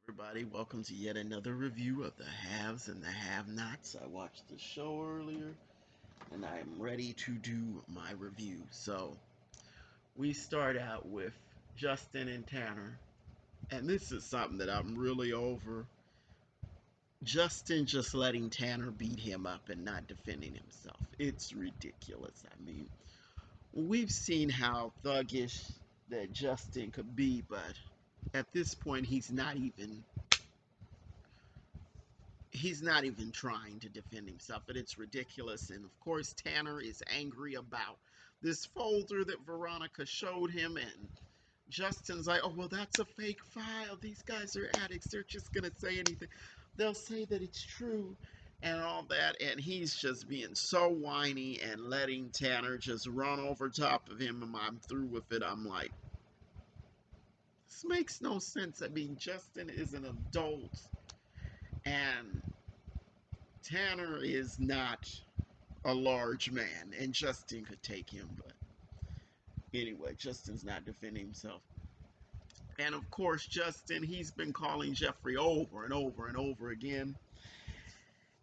Everybody, welcome to yet another review of the haves and the have-nots. I watched the show earlier and I am ready to do my review. So, we start out with Justin and Tanner, and this is something that I'm really over. Justin just letting Tanner beat him up and not defending himself. It's ridiculous. I mean, we've seen how thuggish that Justin could be, but at this point, he's not even trying to defend himself, and it's ridiculous. And of course, Tanner is angry about this folder that Veronica showed him, and Justin's like, oh, well, that's a fake file. These guys are addicts. They're just going to say anything. They'll say that it's true and all that. And he's just being so whiny and letting Tanner just run over top of him. And I'm through with it. I'm like, this makes no sense. I mean, Justin is an adult, and Tanner is not a large man, and Justin could take him. But anyway, Justin's not defending himself. And of course, Justin, he's been calling Jeffrey over and over and over again.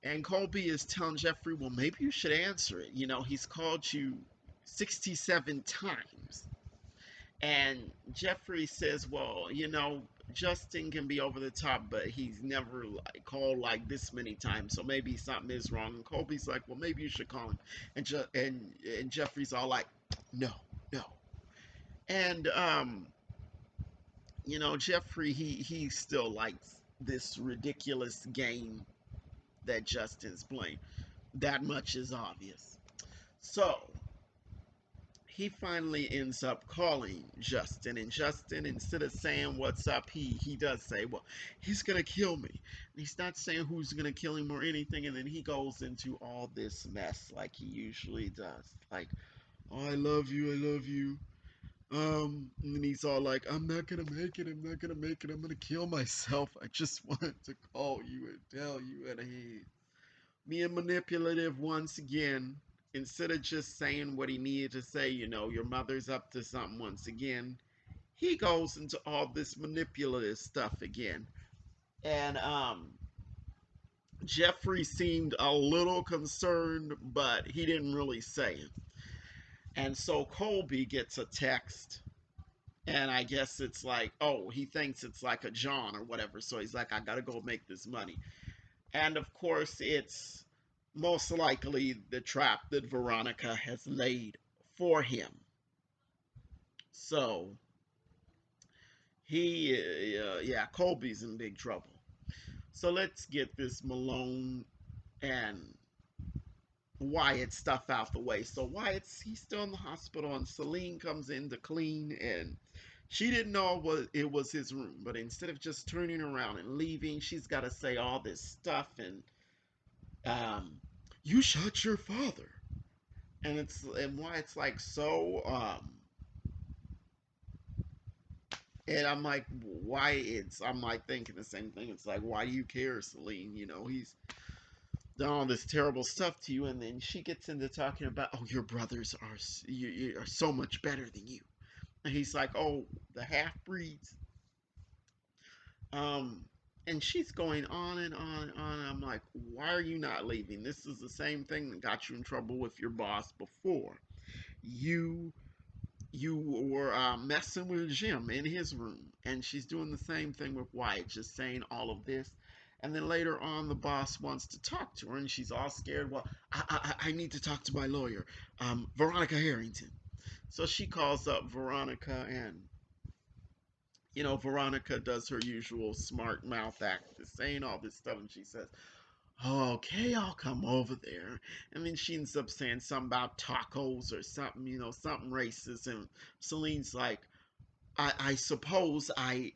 And Colby is telling Jeffrey, well, maybe you should answer it. You know, he's called you 67 times. And Jeffrey says, well, Justin can be over the top, but he's never like called like this many times, so maybe something is wrong. And Colby's like, well, maybe you should call him. And Jeffrey's all like, no, no. And Jeffrey he still likes this ridiculous game that Justin's playing. That much is obvious. So he finally ends up calling Justin, and Justin, instead of saying what's up, he does say, well, he's gonna kill me. And he's not saying who's gonna kill him or anything, and then he goes into all this mess like he usually does. Like, oh, I love you, I love you. And then he's all like, I'm not gonna make it, I'm not gonna make it, I'm gonna kill myself. I just wanted to call you and tell you, and he being manipulative once again. Instead of just saying what he needed to say, your mother's up to something once again, he goes into all this manipulative stuff again. And Jeffrey seemed a little concerned, but he didn't really say it. And so Colby gets a text, and I guess it's like, oh, he thinks it's like a John or whatever. So he's like, I gotta go make this money. And of course, it's most likely the trap that Veronica has laid for him. So yeah, Colby's in big trouble. So let's get this Malone and Wyatt stuff out the way. So he's still in the hospital, and Celine comes in to clean, and she didn't know it was his room. But instead of just turning around and leaving, she's got to say all this stuff, and um, you shot your father, and Wyatt's like, so and I'm like, why? I'm like thinking the same thing. It's like, why do you care, Celine? He's done all this terrible stuff to you. And then she gets into talking about, oh, your brothers are so much better than you. And he's like, oh, the half breeds. Um, and she's going on and on and on. And I'm like, why are you not leaving? This is the same thing that got you in trouble with your boss before. You you were messing with Jim in his room, and she's doing the same thing with Wyatt, just saying all of this. And then later on, the boss wants to talk to her, and she's all scared. Well, I need to talk to my lawyer, Veronica Harrington. So she calls up Veronica, and Veronica does her usual smart mouth act, saying all this stuff, and she says, okay, I'll come over there. And then she ends up saying something about tacos or something, something racist. And Celine's like, I suppose I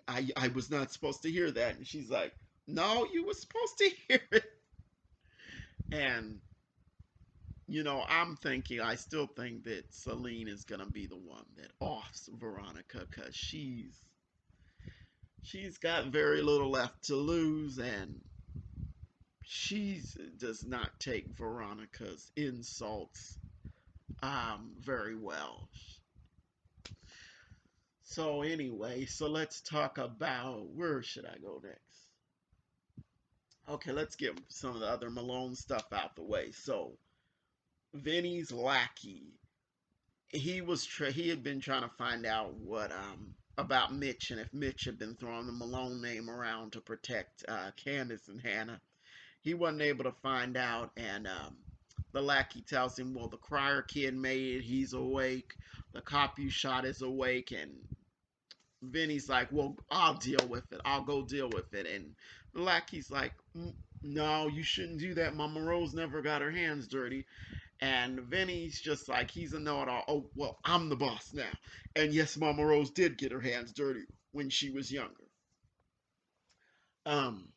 was not supposed to hear that. And she's like, no, you were supposed to hear it. And, I still think that Celine is going to be the one that offs Veronica because she's got very little left to lose, and she does not take Veronica's insults very well. So anyway, so let's talk about where should I go next? Okay, let's get some of the other Malone stuff out the way. So Vinny's lackey, he had been trying to find out what about Mitch and if Mitch had been throwing the Malone name around to protect Candace and Hannah. He wasn't able to find out, and the lackey tells him, "Well, the Crier kid made it. He's awake. The cop you shot is awake." And Vinny's like, "Well, I'll deal with it. I'll go deal with it." And the lackey's like, "No, you shouldn't do that. Mama Rose never got her hands dirty." And Vinny's just like, he's a know-it-all. "Oh, well, I'm the boss now." And yes, Mama Rose did get her hands dirty when she was younger. Um,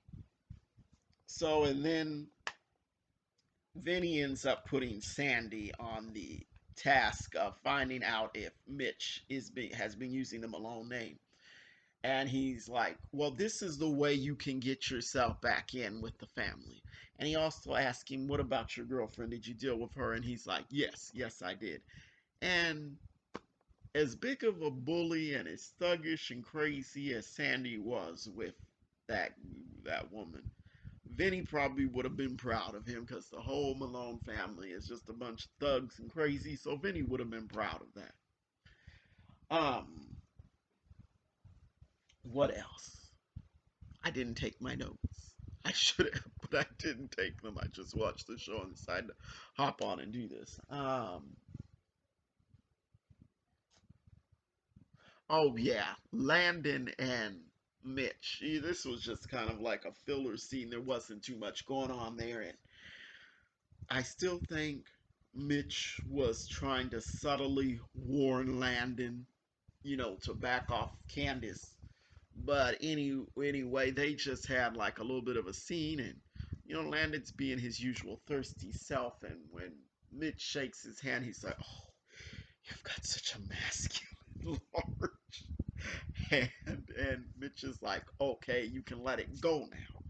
and then Vinny ends up putting Sandy on the task of finding out if Mitch has been using the Malone name. And he's like, "Well, this is the way you can get yourself back in with the family." And he also asks him, "What about your girlfriend? Did you deal with her?" And he's like, "Yes, yes, I did." And as big of a bully and as thuggish and crazy as Sandy was with that that woman, Vinny probably would have been proud of him because the whole Malone family is just a bunch of thugs and crazy. So Vinny would have been proud of that. Um, what else? I didn't take my notes. I should have, but I didn't take them. I just watched the show and decided to hop on and do this. Oh yeah, Landon and Mitch. This was just kind of like a filler scene. There wasn't too much going on there, and I still think Mitch was trying to subtly warn Landon, to back off Candace. But anyway, they just had like a little bit of a scene, and Landon's being his usual thirsty self, and when Mitch shakes his hand, he's like, "Oh, you've got such a masculine large." And Mitch is like, "Okay, you can let it go now."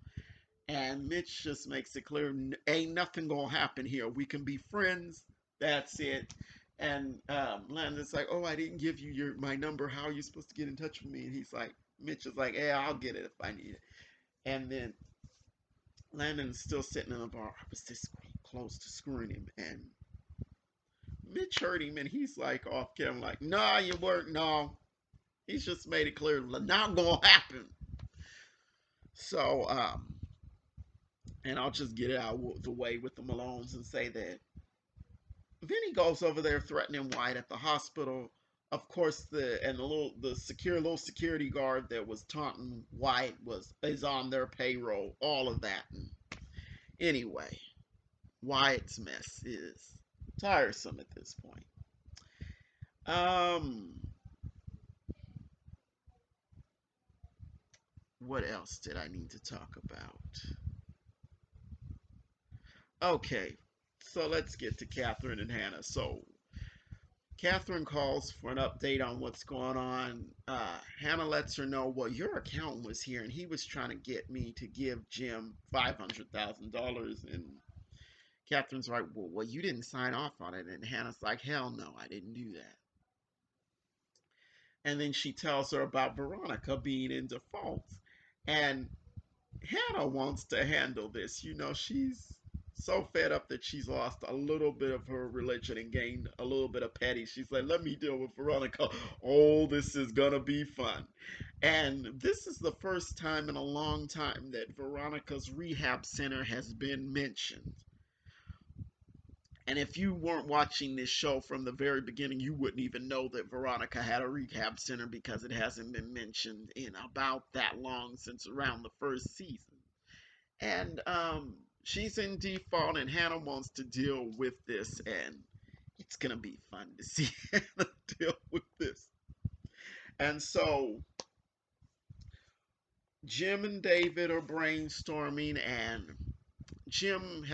And Mitch just makes it clear, "Ain't nothing gonna happen here. We can be friends. That's it." And Landon's like, "Oh, I didn't give you my number. How are you supposed to get in touch with me?" And he's like, Mitch is like, "Yeah, I'll get it if I need it." And then Landon's still sitting in the bar. I was this close to screwing him, and Mitch heard him, and he's like off camera, like, "Nah, you weren't. No." He's just made it clear, not gonna happen. So, and I'll just get it out of the way with the Malones and say that Vinny goes over there threatening White at the hospital. Of course, the little security guard that was taunting White is on their payroll. All of that. And anyway, Wyatt's mess is tiresome at this point. Um, what else did I need to talk about? Okay, so let's get to Catherine and Hannah. So Catherine calls for an update on what's going on. Hannah lets her know, "Well, your accountant was here and he was trying to get me to give Jim $500,000." And Catherine's like, "Well, you didn't sign off on it." And Hannah's like, "Hell no, I didn't do that." And then she tells her about Veronica being in default. And Hanna wants to handle this. She's so fed up that she's lost a little bit of her religion and gained a little bit of petty. She's like, "Let me deal with Veronica. Oh, this is gonna be fun." And this is the first time in a long time that Veronica's rehab center has been mentioned. And if you weren't watching this show from the very beginning, you wouldn't even know that Veronica had a rehab center because it hasn't been mentioned in about that long, since around the first season. And she's in default, and Hannah wants to deal with this, and it's gonna be fun to see Hannah deal with this. And so Jim and David are brainstorming, and Jim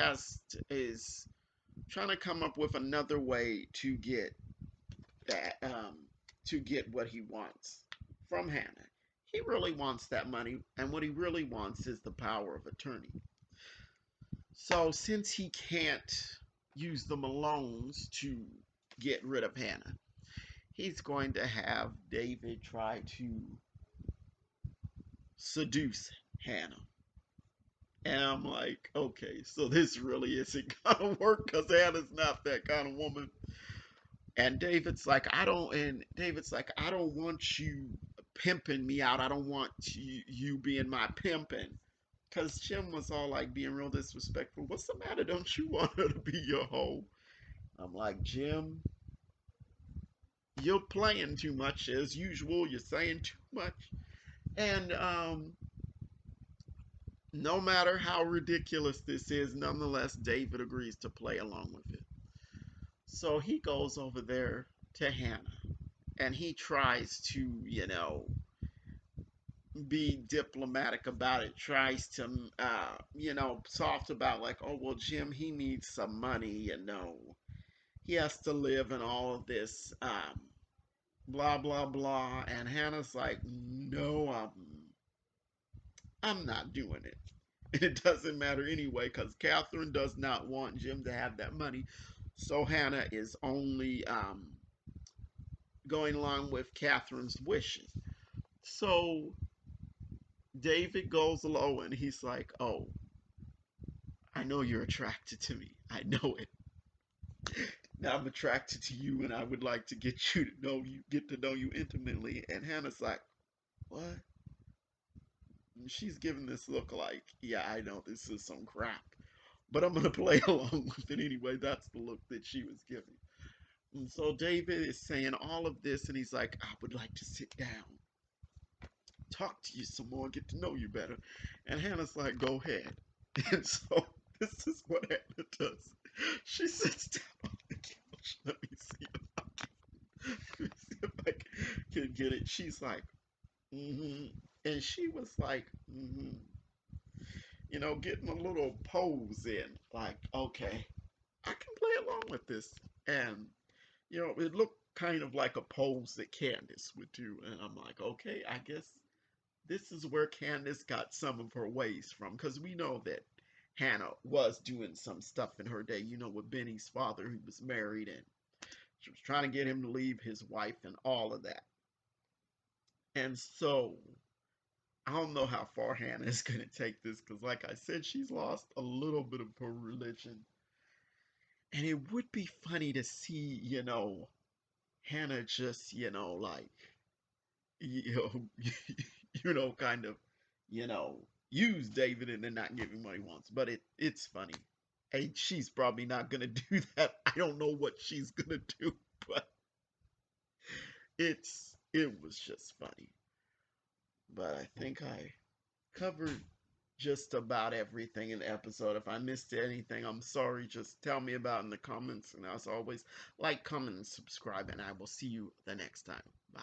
is trying to come up with another way that to get what he wants from Hannah. He really wants that money, and what he really wants is the power of attorney. So since he can't use the Malones to get rid of Hannah, he's going to have David try to seduce Hannah. And I'm like, okay, so this really isn't gonna work because Hannah's not that kind of woman. And David's like, I don't want you pimping me out. I don't want you being my pimping. Because Jim was all like being real disrespectful. What's the matter? Don't you want her to be your hoe? I'm like, Jim, you're playing too much as usual. You're saying too much. And no matter how ridiculous this is, nonetheless, David agrees to play along with it. So he goes over there to Hannah and he tries to, be diplomatic about it, tries to, soft about, like, oh, well, Jim, he needs some money, he has to live and all of this, blah, blah, blah. And Hannah's like, no, I'm not doing it. It doesn't matter anyway because Catherine does not want Jim to have that money. So Hannah is only going along with Catherine's wishes. So David goes low and he's like, oh, I know you're attracted to me. I know it. Now I'm attracted to you and I would like to get to know you intimately. And Hannah's like, what? And she's giving this look like, yeah, I know this is some crap, but I'm gonna play along with it anyway. That's the look that she was giving. And so David is saying all of this, and he's like, I would like to sit down, talk to you some more, get to know you better. And Hannah's like, go ahead. And so this is what Hannah does. She sits down on the couch. Let me see if I can get it. She's like, mm-hmm. And she was like, mm-hmm. Getting a little pose in, like, okay, I can play along with this. And, it looked kind of like a pose that Candace would do. And I'm like, okay, I guess this is where Candace got some of her ways from. Because we know that Hannah was doing some stuff in her day, with Benny's father, who was married, and she was trying to get him to leave his wife and all of that. And so I don't know how far Hannah is going to take this because, like I said, she's lost a little bit of her religion. And it would be funny to see, Hannah just, like, you know, kind of, you know, use David and then not give him what he wants. But it's funny. Hey, she's probably not gonna do that. I don't know what she's gonna do, but it was just funny. But I think I covered just about everything in the episode. If I missed anything, I'm sorry. Just tell me about it in the comments. And as always, like, comment, and subscribe, and I will see you the next time. Bye.